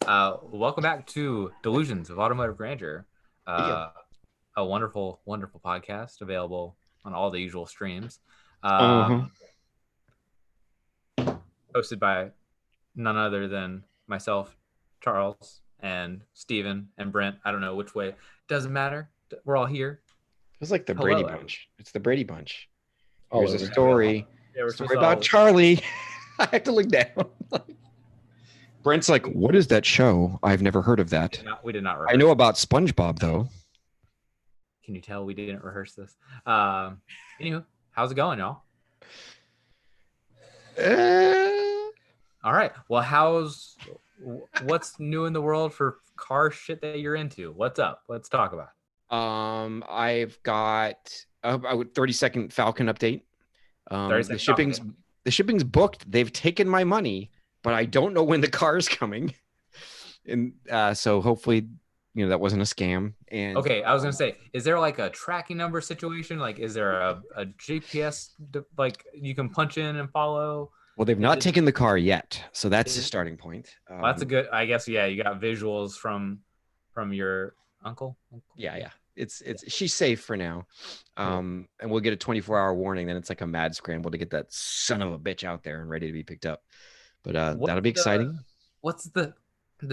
Welcome back to Delusions of Automotive Grandeur, Yeah. uh, a wonderful, wonderful podcast available on all the usual streams. Uh-huh. Hosted by none other than myself, Charles, and Steven and Brent. I don't know which way. Doesn't matter. We're all here. It's like the Brady Hello. Bunch. It's the Brady Bunch. All Here's a over. story. Yeah, we're supposed Story to about all- Charlie. I have to look down. Brent's like, what is that show? I've never heard of that. We did not I rehearse. know about SpongeBob though. Can you tell we didn't rehearse this? Anywho, how's it going, y'all? All right. Well, what's new in the world for car shit that you're into? What's up? Let's talk about it. I've got a 30-second Falcon update. 30-second The shipping's booked. They've taken my money, but I don't know when the car's coming. And so hopefully, that wasn't a scam. And Okay, I was gonna say, is there like a tracking number situation? Like, is there a GPS like you can punch in and follow? well, they've not taken the car yet, so that's a starting point. Well, that's a good. I guess yeah. You got visuals from your uncle. Yeah. It's she's safe for now. And we'll get a 24-hour warning. Then it's like a mad scramble to get that son of a bitch out there and ready to be picked up. But that'll be exciting. What's the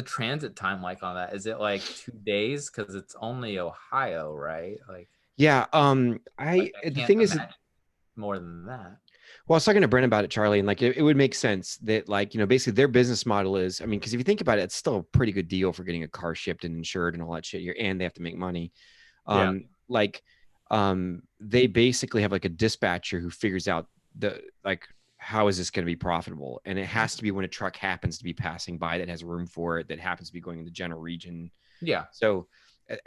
transit time like on that? Is it like 2 days? Because it's only Ohio, right? Like Yeah. I The can't thing is, imagine more than that. well, I was talking to Brent about it, Charlie, and like it would make sense that basically their business model is, because if you think about it, it's still a pretty good deal for getting a car shipped and insured and all that shit here, and they have to make money. Yeah. They basically have like a dispatcher who figures out how is this going to be profitable, and it has to be when a truck happens to be passing by that has room for it, that happens to be going in the general region. Yeah. So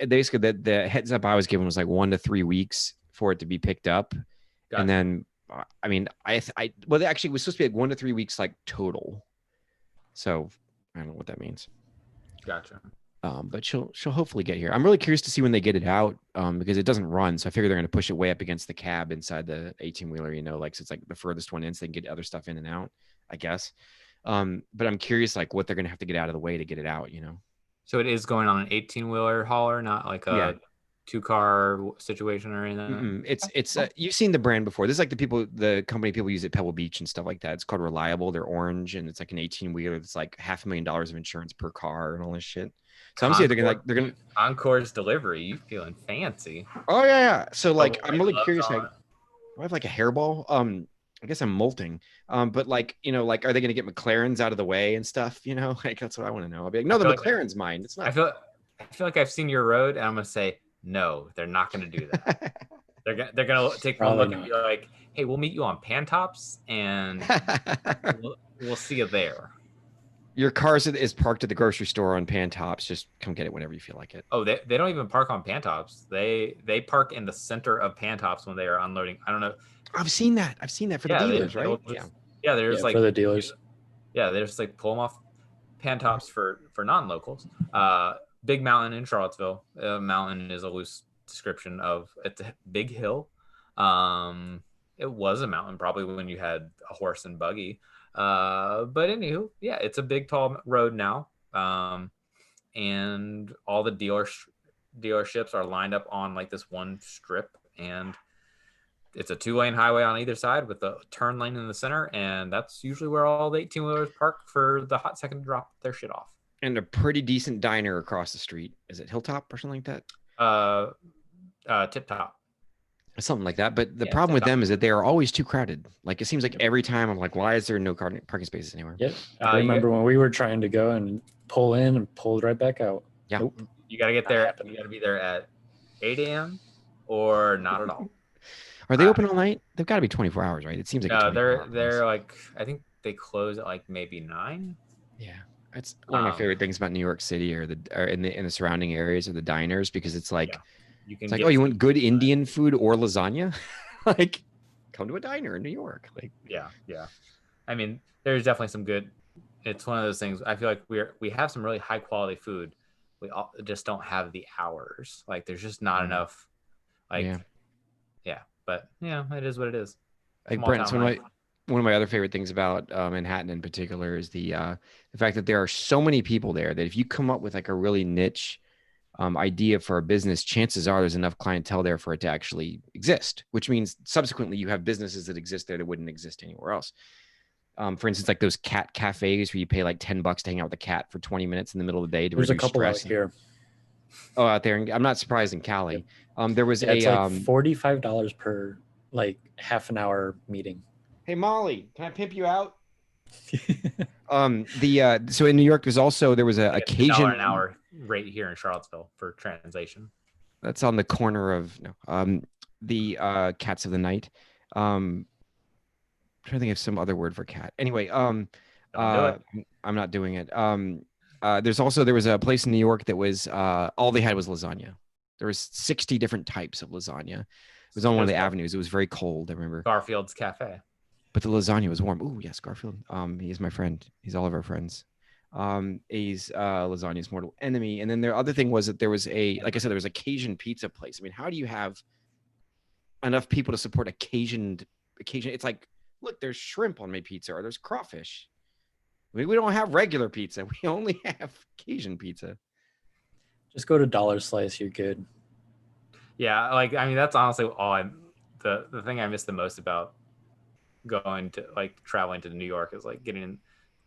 basically, the heads up I was given was like 1 to 3 weeks for it to be picked up, Gotcha. and then actually it was supposed to be like 1 to 3 weeks like total. So I don't know what that means. Gotcha. But she'll hopefully get here. I'm really curious to see when they get it out, because it doesn't run. So I figure they're going to push it way up against the cab inside the 18-wheeler, so it's like the furthest one in, so they can get other stuff in and out, I guess. But I'm curious, like, what they're going to have to get out of the way to get it out, So it is going on an 18-wheeler hauler, not like a 2-car situation or anything. It's you've seen the brand before. This is like the company people use at Pebble Beach and stuff like that. It's called Reliable. They're orange, and it's like an 18-wheeler that's like $500,000 of insurance per car and all this shit. So I'm saying they're gonna Encore's delivery. You feeling fancy? Oh yeah. So like I'm really curious. I have like a hairball. I guess I'm molting. But like are they gonna get McLarens out of the way and stuff? Like that's what I want to know. I'll be like, no, the McLaren's mine. It's not. I feel like I've seen your road, and I'm gonna say no. They're not gonna do that. they're gonna take one look and be like, hey, we'll meet you on Pantops, and we'll see you there. Your car is parked at the grocery store on Pantops. Just come get it whenever you feel like it. Oh, they don't even park on Pantops. They park in the center of Pantops when they are unloading. I don't know. I've seen that for the dealers, right? There's like for the dealers. Yeah, they just like pull them off Pantops for non-locals. Big Mountain in Charlottesville. Mountain is a loose description of it's a big hill. It was a mountain probably when you had a horse and buggy. But anywho, yeah, it's a big tall road now, and all the dealerships are lined up on like this one strip, and it's a 2-lane highway on either side with a turn lane in the center, and that's usually where all the 18-wheelers park for the hot second to drop their shit off. And a pretty decent diner across the street. Is it Hilltop or something like that? Tip Top. Something like that. But the problem with them is that they are always too crowded. Like it seems like every time I'm like, why is there no parking spaces anywhere? Yep. I remember when we were trying to go and pull in and pulled right back out. Yeah. Nope. You got to get there. You got to be there at 8 a.m. or not at all. Are they open all night? They've got to be 24 hours, right? It seems like they're like, I think they close at like maybe 9. Yeah. It's one of my favorite things about New York City or in the surrounding areas of the diners, because it's like, it's like, oh, you want good Indian food or lasagna? Like, come to a diner in New York. Like, yeah. I mean, there's definitely some good. It's one of those things. I feel like we have some really high quality food. We just don't have the hours. Like, there's just not enough. Like, yeah. But yeah, it is what it is. Like Brent, so one of my other favorite things about Manhattan in particular is the fact that there are so many people there that if you come up with like a really niche idea for a business, chances are there's enough clientele there for it to actually exist, which means subsequently you have businesses that exist there that wouldn't exist anywhere else. For instance, like those cat cafes where you pay like $10 to hang out with a cat for 20 minutes in the middle of the day to There's a reduce couple out stress. here. Oh, out there. I'm not surprised in Cali. There was It's a, like $45 per like half an hour meeting. hey, Molly, can I pimp you out? So in New York, there was a Like occasion $1 an hour rate here in Charlottesville for translation. that's on the corner of the Cats of the Night. I'm trying to think of some other word for cat. Anyway, Don't do it. I'm not doing it. There was a place in New York that was all they had was lasagna. There was 60 different types of lasagna. It was on one of the avenues. It was very cold, I remember. Garfield's Cafe. But the lasagna was warm. Ooh, yes, Garfield. He's my friend. He's all of our friends. He's lasagna's mortal enemy. And then the other thing was that there was like I said, there was a Cajun pizza place. I mean, how do you have enough people to support a Cajun? It's like, look, there's shrimp on my pizza or there's crawfish. I mean, we don't have regular pizza. We only have Cajun pizza. Just go to Dollar Slice. You're good. Yeah, like I mean, that's honestly all the thing I miss the most about going to like traveling to New York is like getting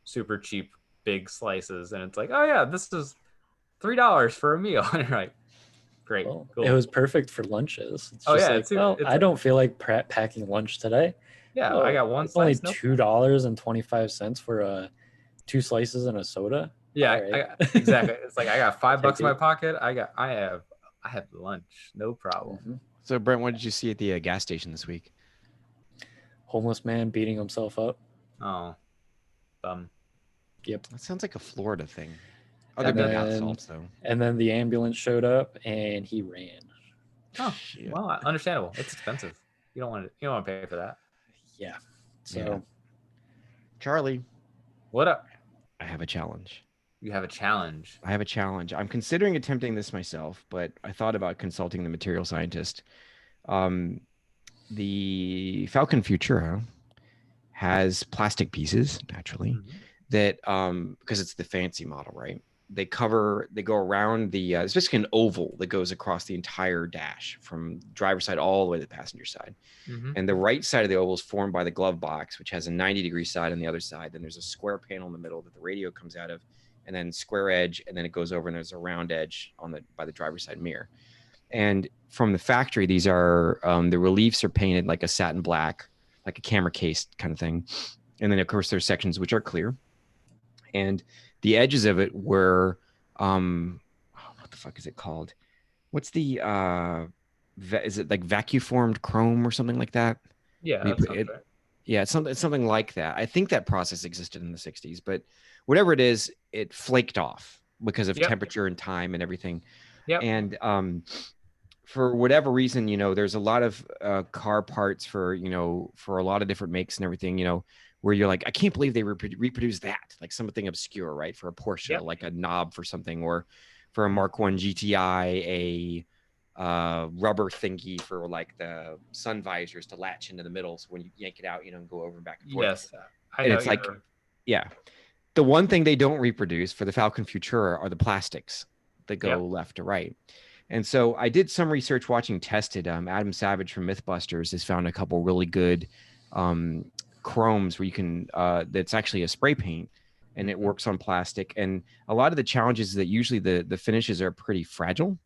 super cheap big slices, and it's like, oh yeah, this is $3 for a meal, and you're like, great, Well, cool. It was perfect for lunches. It's Oh, just yeah, like, it's I don't feel like packing lunch today. Yeah, Oh, I got one it's only slice. $2.25 for 2 slices and a soda. Yeah, All right. exactly. It's like I got $5 in my it. pocket. I have lunch, no problem. Mhm. So Brent, what did you see at the gas station this week? Homeless man beating himself up. Oh, Yep. That sounds like a Florida thing. Other And than bath then- salts, though. And then the ambulance showed up and he ran. Oh, Shit. well, understandable. It's expensive. You don't want to pay for that. Yeah. So Yeah. Charlie, What up? I have a challenge. You have a challenge. I'm considering attempting this myself, but I thought about consulting the material scientist. The Falcon Futura has plastic pieces, naturally, that because it's the fancy model, right? They go around it's basically an oval that goes across the entire dash from driver's side all the way to the passenger side. Mm-hmm. And the right side of the oval is formed by the glove box, which has a 90-degree side on the other side. Then there's a square panel in the middle that the radio comes out of, and then square edge, and then it goes over and there's a round edge by the driver's side mirror. And from the factory, these are the reliefs are painted like a satin black, like a camera case kind of thing. And then of course there's sections which are clear. And the edges of it were what the fuck is it called? What's the is it like vacuum formed chrome or something like that? Yeah, that sounds right. Yeah, it's something like that. I think that process existed in the 60s, but whatever it is, it flaked off because of temperature and time and everything. Yep. And for whatever reason, there's a lot of car parts for a lot of different makes and everything, where you're like, I can't believe they reproduced that, like something obscure, right? For a Porsche, like a knob for something, or for a Mark 1 GTI, a rubber thingy for like the sun visors to latch into the middle, so when you yank it out, and go over and back and forth. Yes, and it's like, the one thing they don't reproduce for the Falcon Futura are the plastics that go left to right. And so I did some research watching Tested. Adam Savage from Mythbusters has found a couple really good chromes where you can that's actually a spray paint, and it works on plastic. And a lot of the challenges is that usually the finishes are pretty fragile.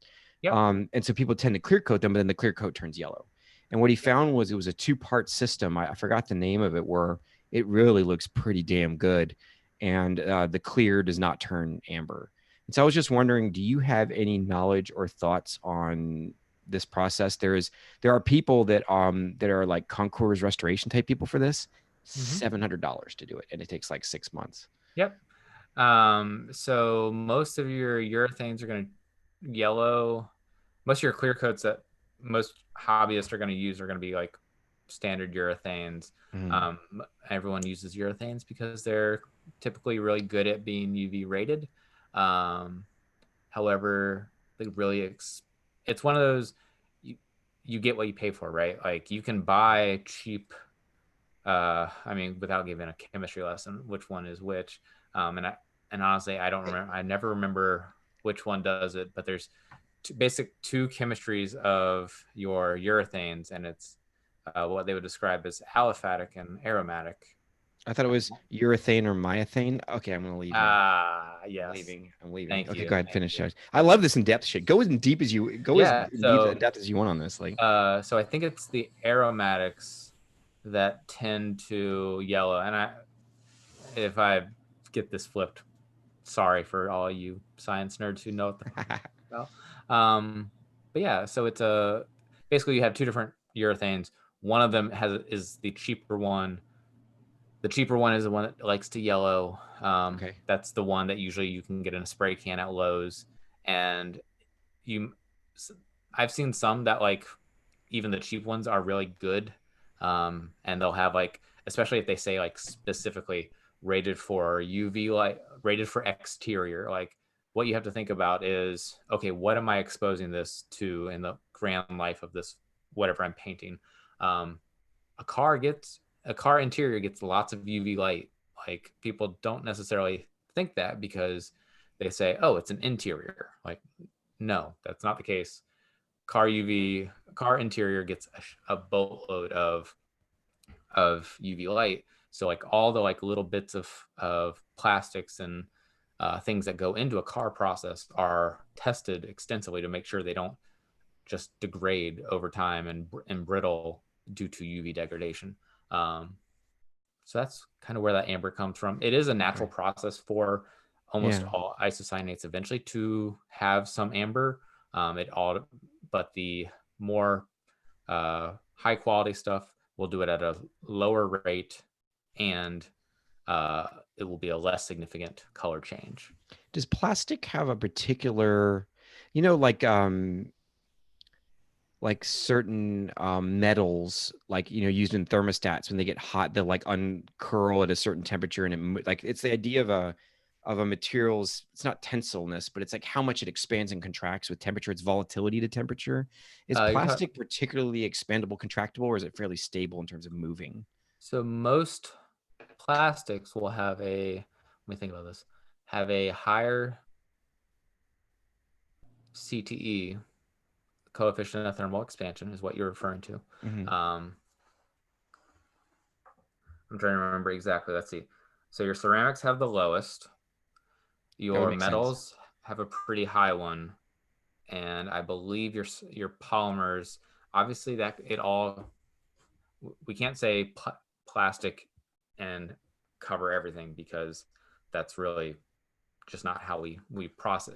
And so people tend to clear coat them, but then the clear coat turns yellow. And what he found was it was a 2-part system. I forgot the name of it, where it really looks pretty damn good. And the clear does not turn amber. And so I was just wondering, do you have any knowledge or thoughts on this process? There are people that are like concours restoration type people for this. $700 to do it, and it takes like 6 months. Yep. So most of your urethanes are going to yellow. Most of your clear coats that most hobbyists are going to use are going to be like standard urethanes. Everyone uses urethanes because they're typically really good at being UV rated. However, it's one of those, you get what you pay for, right? Like you can buy cheap I mean, without giving a chemistry lesson, which one is which. And honestly, I don't remember. I never remember which one does it, but there's two chemistries of your urethanes, and it's what they would describe as aliphatic and aromatic. I thought it was urethane or myothane. Okay, I'm gonna leave now. Yes. I'm leaving. I'm leaving. Thank Okay, you. go ahead. Thank Finish. you. I love this in depth shit. Go as deep as you go. Yeah, As so- deep in depth as you want on this. Like, So I think it's the aromatics that tend to yellow. And if I get this flipped, sorry for all you science nerds who know what the about. But yeah, so it's basically you have two different urethanes. One of them is the cheaper one. The cheaper one is the one that likes to yellow. Okay. That's the one that usually you can get in a spray can at Lowe's. And I've seen some that like even the cheap ones are really good. And they'll have like, especially if they say like specifically rated for UV light, rated for exterior, like what you have to think about is, okay, what am I exposing this to in the grand life of this, whatever I'm painting? A car interior gets lots of UV light. Like people don't necessarily think that because they say, oh, it's an interior. Like, no, that's not the case. Car interior gets a boatload of UV light. So like all the like little bits of plastics and things that go into a car process are tested extensively to make sure they don't just degrade over time and brittle due to UV degradation. So that's kind of where that amber comes from. It is a natural process for almost all isocyanates eventually to have some amber. But the more high quality stuff will do it at a lower rate, and it will be a less significant color change. Does plastic have a particular, like certain metals, like used in thermostats, when they get hot, they'll like uncurl at a certain temperature, and it's the idea of a material's, it's not tensileness, but it's like how much it expands and contracts with temperature. It's volatility to temperature. Is plastic particularly expandable, contractible, or is it fairly stable in terms of moving? So most plastics will have let me think about this, have a higher CTE, coefficient of thermal expansion is what you're referring to. Mm-hmm. I'm trying to remember exactly. Let's see. So your ceramics have the lowest. Your metals have a pretty high one, and I believe your polymers. Obviously, we can't say plastic and cover everything because that's really just not how we process.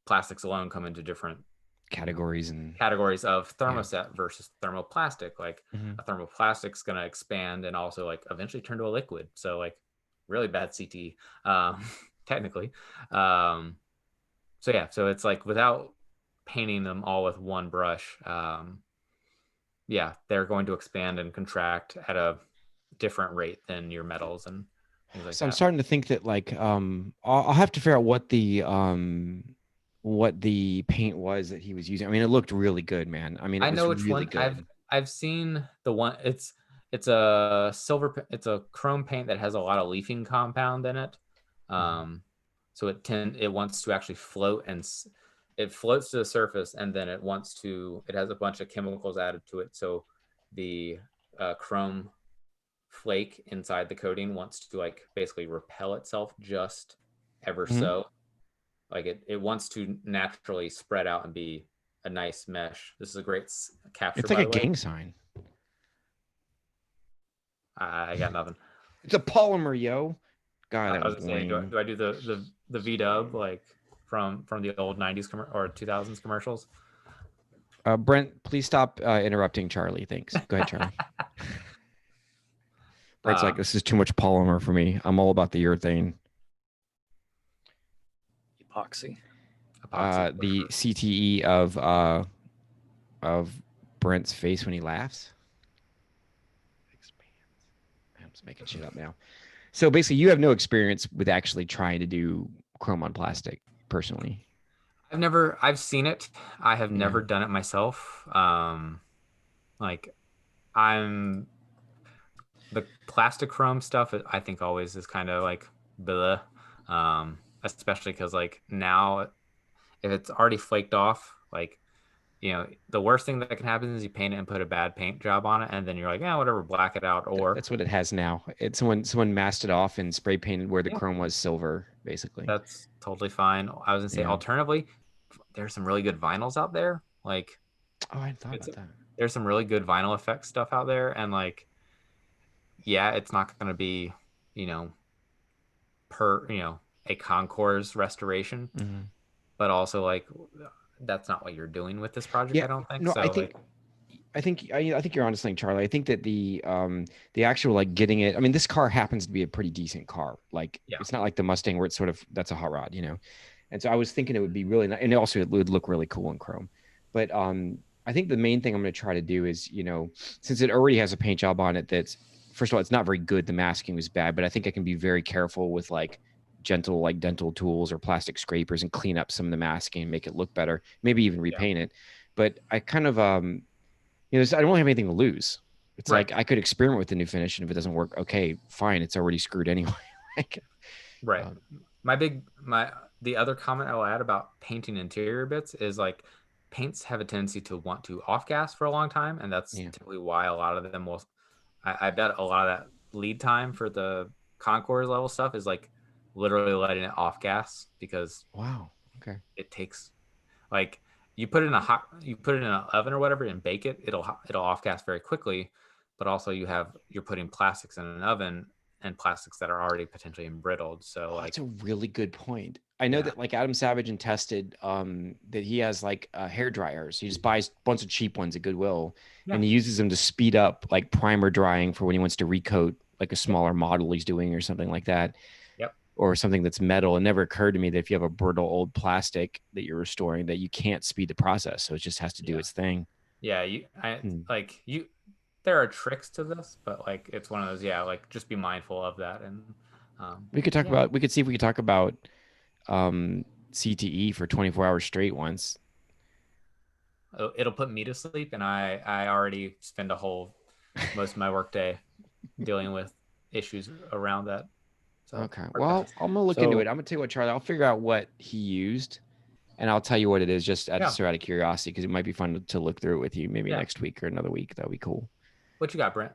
Plastics alone come into different categories of thermoset versus thermoplastic. Like a thermoplastic's going to expand and also like eventually turn to a liquid. So like really bad CT technically. So it's like without painting them all with one brush, they're going to expand and contract at a different rate than your metals and things like that. I'm starting to think that like I'll have to figure out what the paint was that he was using. I mean, it looked really good, man. I mean, I know which really one. Good. I've seen the one. It's a chrome paint that has a lot of leafing compound in it. So it wants to actually float, and it floats to the surface, and then it has a bunch of chemicals added to it. So the chrome flake inside the coating wants to like basically repel itself just ever so. Like it wants to naturally spread out and be a nice mesh. This is a great capture. It's like a gang sign. I got nothing. It's a polymer, yo. God, I was saying, do I do the V-dub like from the old 90s or 2000s commercials? Brent, please stop interrupting Charlie. Thanks. Go ahead, Charlie. Brent's like, this is too much polymer for me. I'm all about the urethane. Epoxy. The CTE of Brent's face when he laughs. I'm just making shit up now. So basically, you have no experience with actually trying to do chrome on plastic personally. I've seen it. I have never done it myself. Like the plastic chrome stuff, I think always is kind of like bleh. Especially because like now, if it's already flaked off, like the worst thing that can happen is you paint it and put a bad paint job on it, and then you're like, yeah, whatever, black it out. Or That's what it has now. It's someone masked it off and spray painted where the Yeah. chrome was silver, basically. that's totally fine. I was gonna say, Yeah. alternatively, there's some really good vinyls out there. Like Oh, I hadn't thought it's about that. there's some really good vinyl effects stuff out there, and like, yeah, it's not gonna be, you know, a Concours restoration, Mhm. but also like that's not what you're doing with this project. Yeah, I don't think no, so. I think I think you're onto something, Charlie. I think that the actual like getting it. I mean, this car happens to be a pretty decent car. Like Yeah. it's not like the Mustang where it's sort of that's a hot rod, you know. And so I was thinking it would be really nice, and also it would look really cool in chrome. But I think the main thing I'm going to try to do is, since it already has a paint job on it, that's first of all, it's not very good. The masking was bad, but I think I can be very careful with like gentle like dental tools or plastic scrapers and clean up some of the masking and make it look better. Maybe even repaint it. But I kind of I don't really have anything to lose. It's Right. like I could experiment with the new finish, and if it doesn't work, okay, fine. It's already screwed anyway. Like, Right. The other comment I'll add about painting interior bits is like paints have a tendency to want to off gas for a long time, and that's Yeah. typically why a lot of them will. I bet a lot of that lead time for the Concours level stuff is like literally letting it off gas, because wow. Okay. it takes like you put it in an oven or whatever and bake it, it'll off gas very quickly, but also you're putting plastics in an oven, and plastics that are already potentially embrittled. So Oh, like, that's a really good point. I know Yeah. that like Adam Savage and tested that he has like hair dryers. He just buys a bunch of cheap ones at Goodwill and Yeah. he uses them to speed up like primer drying for when he wants to recoat like a smaller model he's doing or something like that. Yep. Or something that's metal. It never occurred to me that if you have a brittle old plastic that you're restoring, that you can't speed the process. So it just has to do Yeah. its thing. yeah, Hmm. there are tricks to this, but like it's one of those, like just be mindful of that. And We could talk yeah. about, we could see if we could talk about CTE for 24 hours straight once. It'll put me to sleep, and I already spend most of my workday dealing with issues around that. So Okay. we're Well, fast. I'm gonna look into So- it. I'm gonna tell you what, Charlie. I'll figure out what he used, and I'll tell you what it is, just Yeah. out of curiosity, because it might be fun to look through it with you. Maybe Yeah. next week or another week. That'd be cool. What you got, Brent?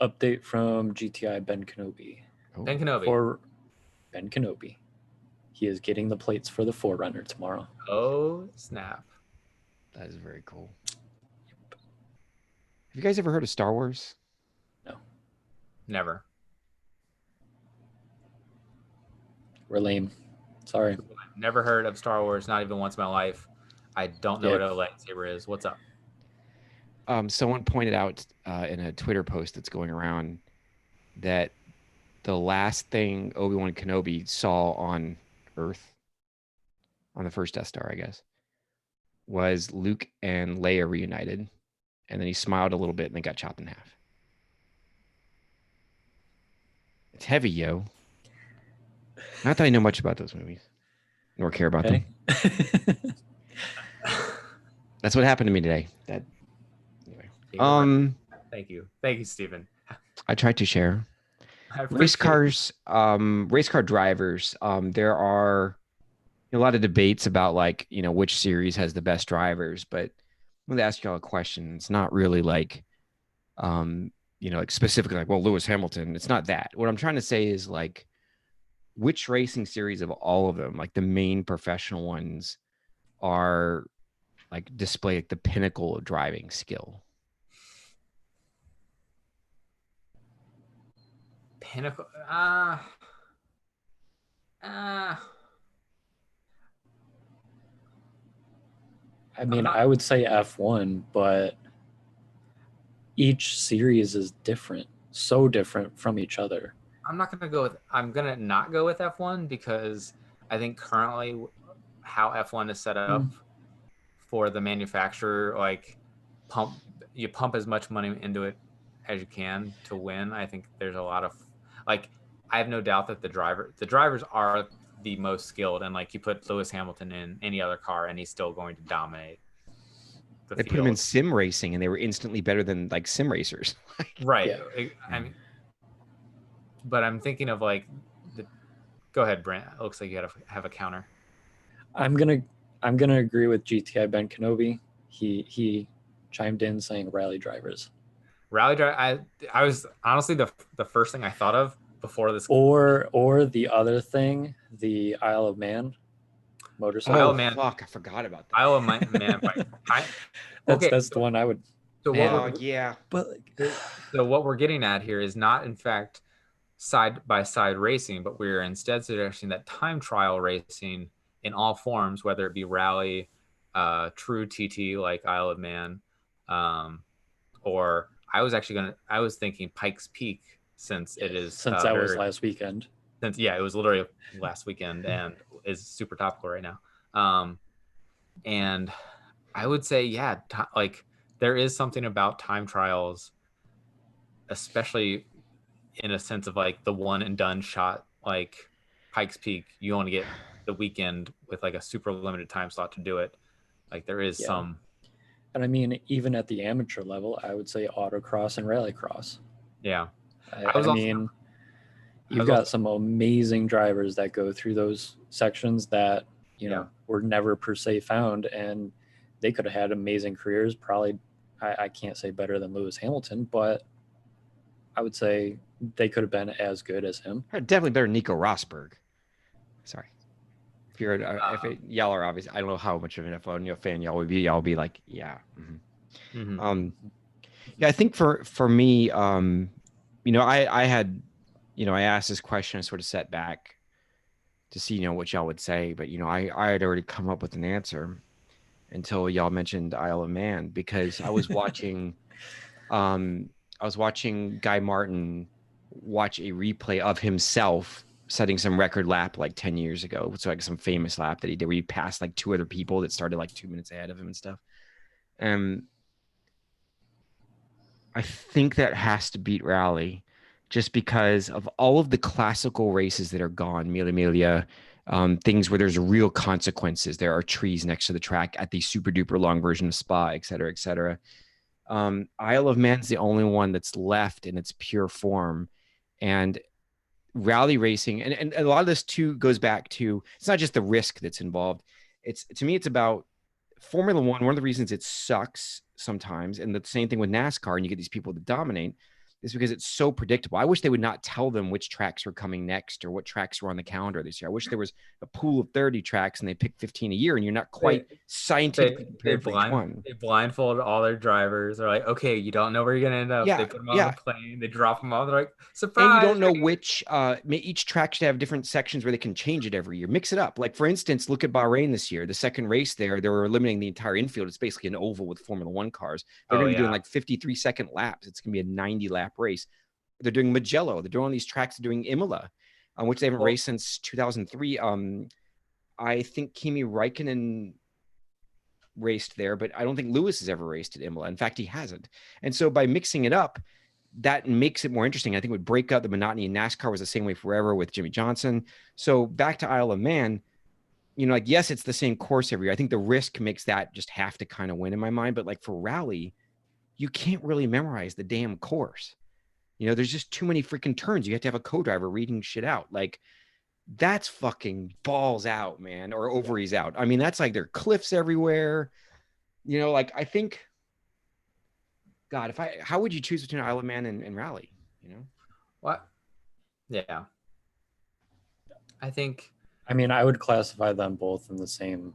Update from GTI Ben Kenobi. Oh, Ben Kenobi. For Ben Kenobi. He is getting the plates for the Forerunner tomorrow. Oh snap! that is very cool. Have you guys ever heard of Star Wars? Never. We're lame. Sorry. Never heard of Star Wars. Not even once in my life. I don't know Yeah. what a lightsaber is. What's up? Someone pointed out in a Twitter post that's going around that the last thing Obi-Wan Kenobi saw on Earth, on the first Death Star, I guess, was Luke and Leia reunited, and then he smiled a little bit and then got chopped in half. It's heavy, yo. Not that I know much about those movies, nor care about them. Okay. That's what happened to me today. That anyway. Thank you, Stephen. I tried to share. I Race appreciate it. cars, race car drivers. There are a lot of debates about like which series has the best drivers, but I'm going to ask y'all a question. It's not really like like specifically like, well, Lewis Hamilton. It's not that. What I'm trying to say is like which racing series of all of them, like the main professional ones, are like display like the pinnacle of driving skill. Pinnacle. I mean, not- I would say F1, but each series is different, so different from each other. I'm gonna not go with F1 because I think currently how F1 is set up for the manufacturer, like you pump as much money into it as you can to win. I think there's a lot of like, I have no doubt that the drivers are the most skilled, and like you put Lewis Hamilton in any other car and he's still going to dominate the They put them in field. sim racing and they were instantly better than like sim racers. Right. Yeah. I mean, but I'm thinking of like go ahead, Brent. It looks like you have a counter. I'm gonna agree with GTI Ben Kenobi. He chimed in saying rally drivers. Rally drive. I was honestly the first thing I thought of before this. Or the other thing, the Isle of Man motorcycle. Isle Oh of Man. fuck, I forgot about that. Isle of Man bike. Okay, That's the one I would. So Oh yeah. But so what we're getting at here is not in fact side by side racing, but we're instead suggesting that time trial racing in all forms, whether it be rally, true TT like Isle of Man, or I was thinking Pikes Peak since it is since that was last weekend. Since it was literally last weekend and is super topical right now. And I would say, like there is something about time trials, especially in a sense of like the one and done shot, like Pikes Peak, you only get the weekend with like a super limited time slot to do it. Like there is some. And I mean, even at the amateur level, I would say autocross and rallycross. Yeah. You've got some amazing drivers that go through those sections that, you know, were never per se found, and they could have had amazing careers. Probably, I can't say better than Lewis Hamilton, but I would say they could have been as good as him. Definitely better than Nico Rosberg. Sorry. If you're y'all are obviously, I don't know how much of an F1 fan y'all will be like, yeah. Mm-hmm. Mm-hmm. Yeah, I think for me, you know, I had, you know, I asked this question, I sort of set back to see, you know, what y'all would say, but you know, I had already come up with an answer until y'all mentioned Isle of Man, because I was watching Guy Martin watch a replay of himself setting some record lap like 10 years ago. So like some famous lap that he did where he passed like two other people that started like 2 minutes ahead of him and stuff. I think that has to beat Rally just because of all of the classical races that are gone, Mille Miglia, things where there's real consequences. There are trees next to the track at the super duper long version of Spa, et cetera, et cetera. Isle of Man's the only one that's left in its pure form. And rally racing, and a lot of this too goes back to, it's not just the risk that's involved. To me, it's about Formula One. One of the reasons it sucks sometimes, and the same thing with NASCAR, and you get these people that dominate, is because it's so predictable. I wish they would not tell them which tracks were coming next or what tracks were on the calendar this year. I wish there was a pool of 30 tracks and they pick 15 a year, and you're not quite scientifically prepared for each one. They blindfold all their drivers. They're like, okay, you don't know where you're going to end up. They put them on the plane. They drop them off. They're like, surprise. And you don't know which, each track should have different sections where they can change it every year. Mix it up. Like, for instance, look at Bahrain this year. The second race there, they were eliminating the entire infield. It's basically an oval with Formula One cars. They're going to be doing like 53-second laps. It's going to be a 90-lap race. They're doing Mugello. They're doing all these tracks. They're doing Imola, which they haven't raced since 2003. I think Kimi Räikkönen raced there, but I don't think Lewis has ever raced at Imola. In fact, he hasn't. And so by mixing it up, that makes it more interesting. I think it would break up the monotony. NASCAR was the same way forever with Jimmy Johnson. So back to Isle of Man, you know, like, yes, it's the same course every year. I think the risk makes that just have to kind of win in my mind. But like for rally, you can't really memorize the damn course. You know, there's just too many freaking turns. You have to have a co-driver reading shit out. Like, that's fucking balls out, man, or ovaries out. I mean, that's like there are cliffs everywhere. You know, like, I think, God, how would you choose between Isle of Man and Rally? You know? What? Yeah. I mean, I would classify them both in the same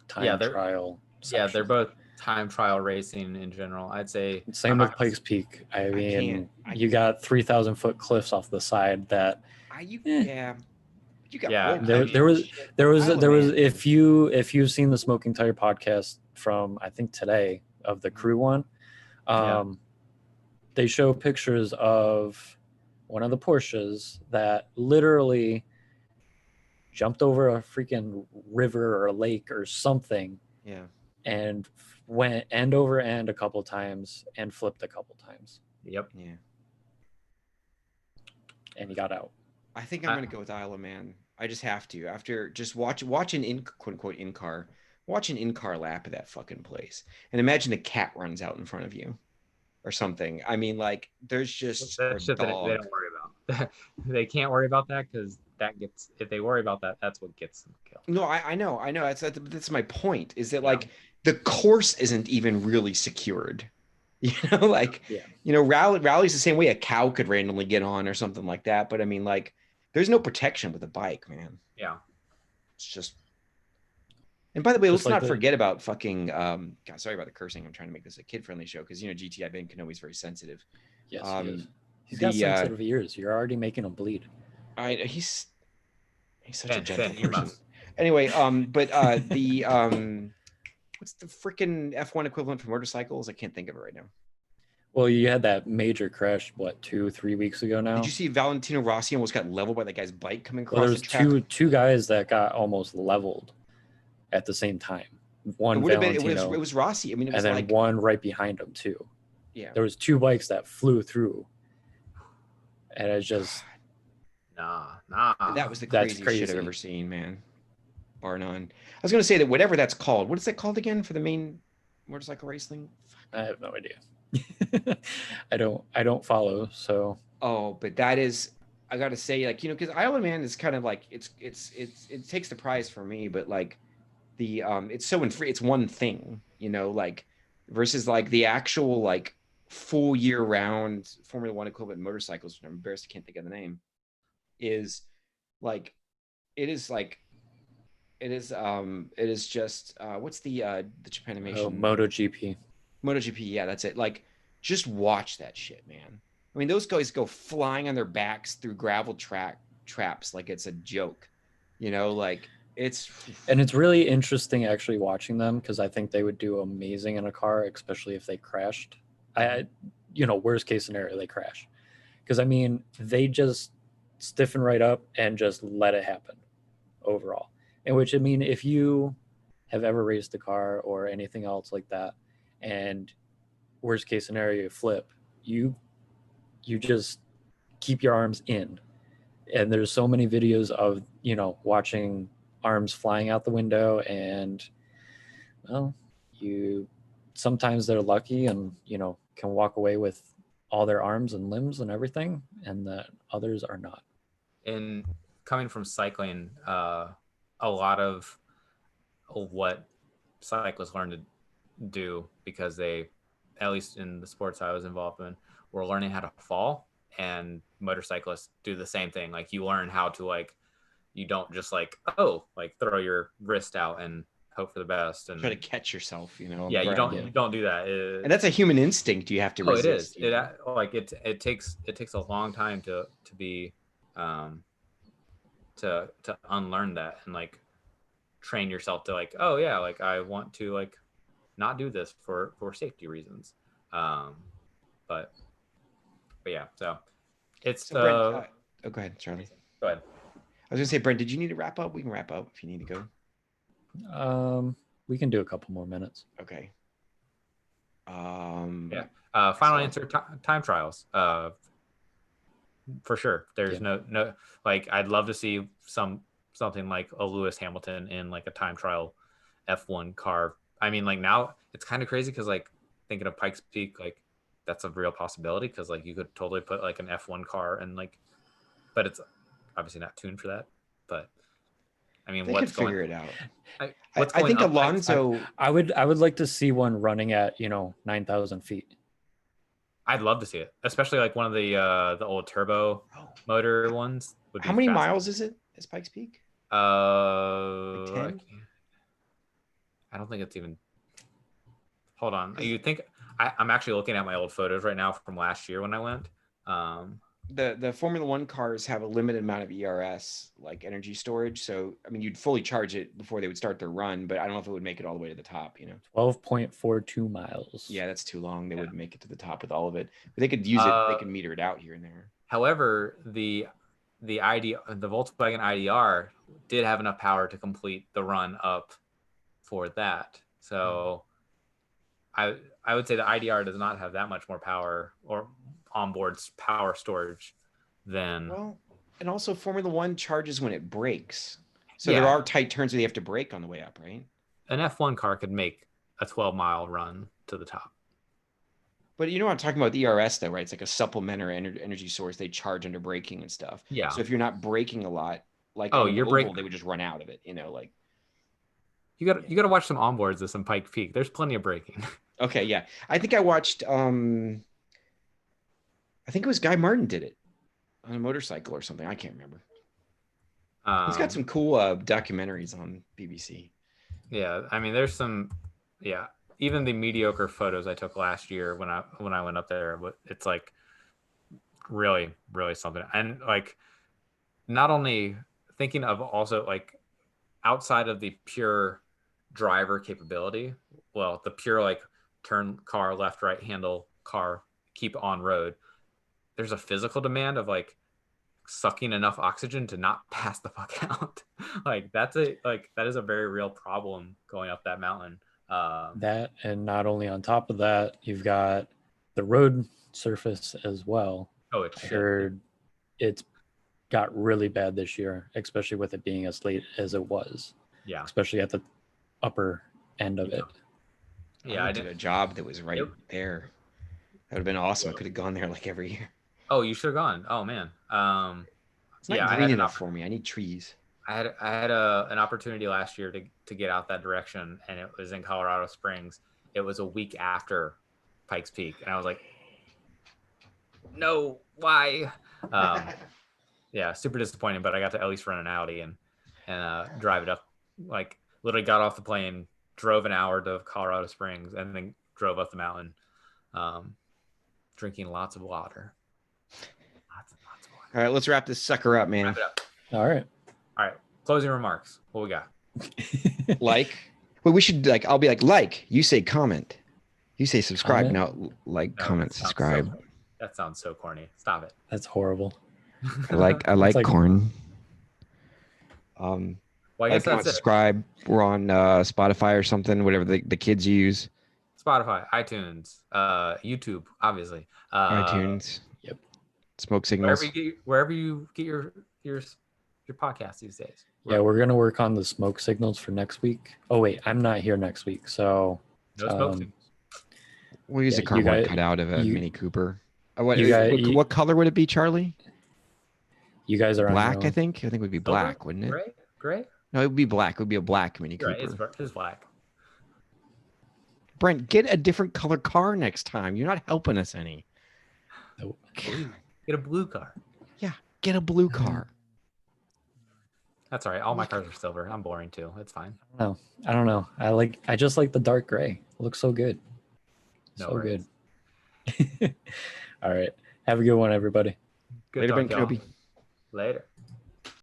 time trial section. Yeah, they're both time trial racing in general. I'd say same with Pikes Peak. I mean, you got 3,000 foot cliffs off the side that you got there was if you've seen the Smoking Tire podcast from I think today of the crew one, they show pictures of one of the Porsches that literally jumped over a freaking river or a lake or something, and went end over end a couple times and flipped a couple times. Yep. Yeah. And he got out. I think I'm going to go with Isle of Man. I just have to. After just watch an quote unquote in-car lap of that fucking place. And imagine a cat runs out in front of you or something. I mean, like, there's just shit that they don't worry about. they can't worry about that because that gets if they worry about that, that's what gets them killed. No, I know. That's my point. Is that Yeah. like the course isn't even really secured. You know, like Yeah. rally's the same way. A cow could randomly get on or something like that. But I mean, like, there's no protection with a bike, man. Yeah. It's just. And by the way, Just let's like not the- forget about fucking. God, sorry about the cursing. I'm trying to make this a kid-friendly show because GTI Ben Kenobi's very sensitive. Yes, Um, he is. He's got sensitive ears. You're already making him bleed. He's such a Ben, gentle you person. must. Anyway, but the what's the freaking F1 equivalent for motorcycles? I can't think of it right now. Well, you had that major crash, what, 2-3 weeks ago now? Did you see Valentino Rossi almost got leveled by that guy's bike coming across Well, the there's track? two guys that got almost leveled at the same time. One It would have been. Valentino, It was Rossi. I mean, it and was then like one right behind him too. yeah. There was 2 bikes that flew through, and it's just Nah. That was the That's craziest shit I've crazy. ever seen, man. Bar none. I was gonna say that whatever that's called. What is that called again for the main motorcycle race thing? I have no idea. I don't follow, so Oh, but that is. I gotta say, like, because Isle of Man is kind of like it takes the prize for me, but like the it's so free. It's one thing, like versus like the actual like full year round Formula One equivalent motorcycles. Which I'm embarrassed I can't think of the name. Is like it is just what's the Japan animation MotoGP. MotoGP, yeah, that's it. Like, just watch that shit, man. I mean, those guys go flying on their backs through gravel traps like it's a joke. Like it's And it's really interesting actually watching them because I think they would do amazing in a car, especially if they crashed. Worst case scenario, they crash. Because I mean, they just stiffen right up and just let it happen overall. In which, I mean, if you have ever raced a car or anything else like that, and worst case scenario, you flip, you just keep your arms in. And there's so many videos of, watching arms flying out the window, and well, sometimes they're lucky and, can walk away with all their arms and limbs and everything, and that others are not. And coming from cycling, a lot of what cyclists learn to do because they, at least in the sports I was involved in, were learning how to fall, and motorcyclists do the same thing. Like you learn how to you don't just throw your wrist out and hope for the best and try to catch yourself, yeah, you don't do that. And that's a human instinct you have to resist. It is. It takes a long time to be to unlearn that and train yourself to I want to not do this for safety reasons. But yeah, so it's Brent, go ahead, Charlie. Go ahead. I was gonna say, Brent, did you need to wrap up? We can wrap up if you need to go. We can do a couple more minutes. Okay. Yeah. Final answer: time trials. For sure. There's no I'd love to see something like a Lewis Hamilton in a time trial F1 car. I mean, now it's kind of crazy because thinking of Pikes Peak, that's a real possibility because you could totally put an F1 car and but it's obviously not tuned for that. But I mean, they could figure it out. I think Alonso. I would like to see one running at 9,000 feet. I'd love to see it, especially one of the old turbo motor ones. How many miles is it? Is Pikes Peak? 10? I don't think it's even. Hold on. You think I'm actually looking at my old photos right now from last year when I went. The Formula One cars have a limited amount of ERS, energy storage. So I mean, you'd fully charge it before they would start their run, but I don't know if it would make it all the way to the top. 12.42 miles. Yeah, that's too long. They wouldn't make it to the top with all of it. But they could use it. They could meter it out here and there. However, the Volkswagen IDR did have enough power to complete the run up for that. So I would say the IDR does not have that much more power or onboard power storage than. Well, and also Formula One charges when it brakes. So there are tight turns where you have to brake on the way up, right? An F1 car could make a 12-mile run to the top. But you know what I'm talking about, the ERS though, right? It's like a supplementary energy source they charge under braking and stuff. Yeah. So if you're not braking a lot, like Oh, on you're the brake- oval, they would just run out of it, like. You got to watch some onboards of some Pike Peak. There's plenty of braking. Okay, yeah. I think I watched I think it was Guy Martin did it on a motorcycle or something. I can't remember. He's got some cool documentaries on BBC. Yeah, I mean, there's some, even the mediocre photos I took last year when I went up there, but it's like really, really something. And like, not only thinking of also like outside of the pure driver capability, well, the pure like turn car, left, right handle car, keep on road, there's a physical demand of like sucking enough oxygen to not pass the fuck out. that is a very real problem going up that mountain. That, and not only on top of that, you've got the road surface as well. Oh, it's I heard it's got really bad this year, especially with it being as late as it was. Yeah, especially at the upper end of it. Yeah, I did a job that was right there. That would have been awesome. I could have gone there like every year. Oh, you should have gone. Oh man. It's not green enough for me. I need trees. I had an opportunity last year to get out that direction, and it was in Colorado Springs. It was a week after Pikes Peak, and I was like, no, why? Yeah, super disappointing, but I got to at least run an Audi and drive it up. Like literally got off the plane, drove an hour to Colorado Springs, and then drove up the mountain, drinking lots of water. Lots of water. All right, let's wrap this sucker up, man. Wrap it up. All right. Closing remarks. What we got? Like, well, we should I'll be like, you say comment, you say subscribe. Comment? No, comment, subscribe. That sounds so corny. Stop it. That's horrible. I like like- corn. Well, I Like, guess comment, that's it. subscribe. We're on Spotify or something, whatever the kids use. Spotify, iTunes, YouTube, obviously. iTunes. Yep. Smoke signals. Wherever you get your podcast these days. Yeah, we're gonna work on the smoke signals for next week. Oh wait, I'm not here next week, so No smoke signals. We'll use Yeah, a carbon you guys- cutout of a you- Mini Cooper. you What color would it be, Charlie? you guys are on Black, your I own. think. I think it would be black, wouldn't it? Gray? No, it would be black. It would be a black Mini Cooper. Right, it's black. Brent, get a different color car next time. You're not helping us any. Nope. Get a blue car. Yeah, get a blue car. That's all right. All my cars are silver. I'm boring too. It's fine. No, I don't know. I just like the dark gray. It looks so good. No So worries. good. All right. Have a good one, everybody. Good Later, talk, Ben y'all. Kenobi. Later.